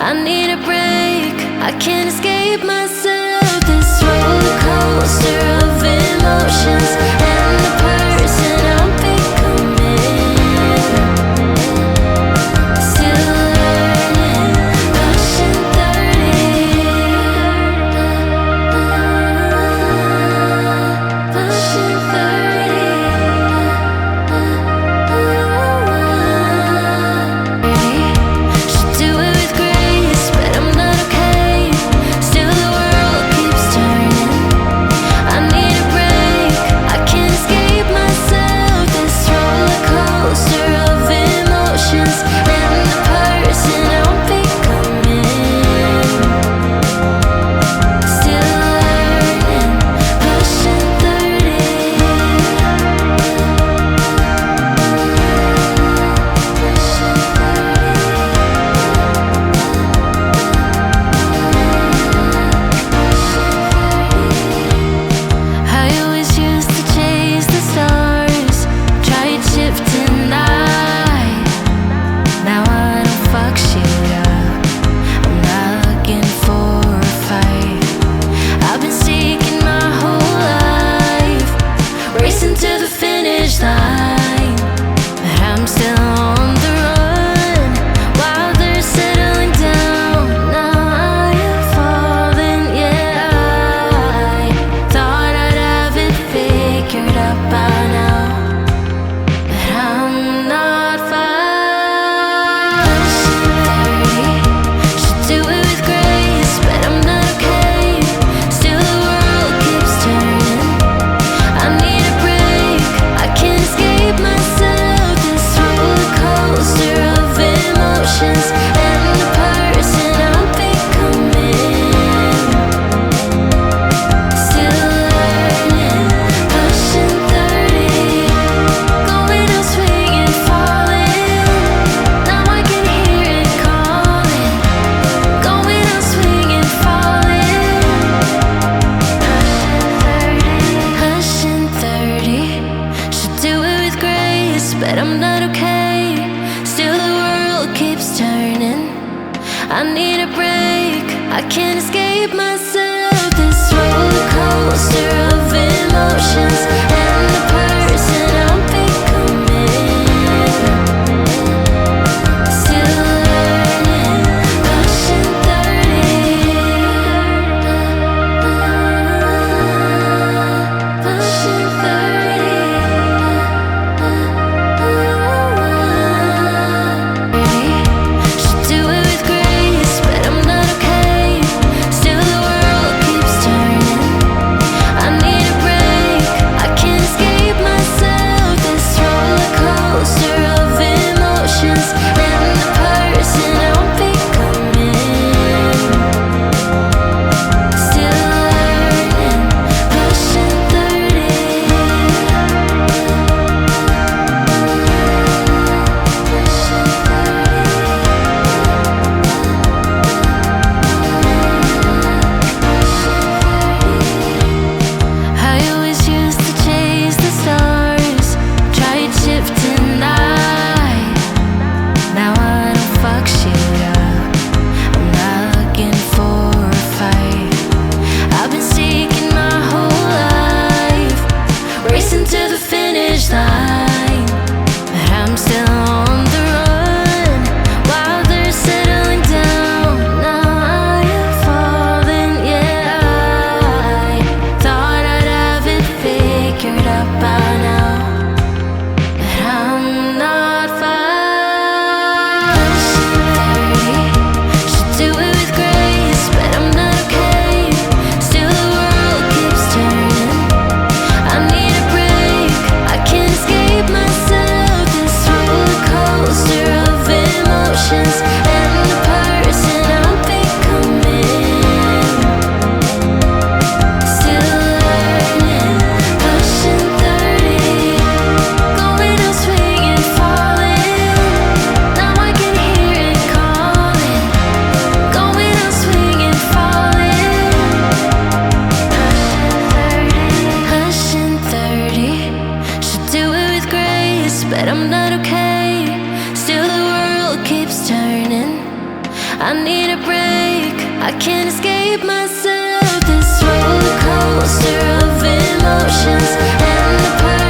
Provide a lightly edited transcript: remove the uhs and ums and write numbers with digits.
I need a break, I can't escape myself. This roller coaster of emotions and the person I'm becoming. Still learning, pushing 30. Pushing 30. Should do it with grace, but I'm not okay. Still the world keeps turning. I need a break, I can't escape myself. This roller coaster of emotions and the person I'm becoming. Still learning, pushing 30. I always used to chase the stars, tried shifting night. Now I don't fuck shit up, I'm not looking for a fight. I've been seeking my whole life, racing to the finish line, but I'm still on the run while they're settling down. Now I am falling, yeah. I thought I'd have it figured out by now, but I'm not fine. Pushing 30, should do it with grace, but I'm not okay. Still the world keeps turning. I need a break, I can't escape myself. This roller coaster of emotions and the person I'm becoming. Still learning, pushing 30. Going out swinging, falling. Now I can hear it calling. Going out swinging, falling. Pushing 30. Should do it with grace, but I'm not okay. Still the world keeps turning. I need a break, I can't escape myself. This roller coaster of emotions and the person I'm becoming. Still learning, pushing 30. Pushing 30. Should do it with grace, but I'm not okay. Still the world keeps turning. I need a break, I can't escape myself. I need a break, I can't escape myself. This roller coaster of emotions and the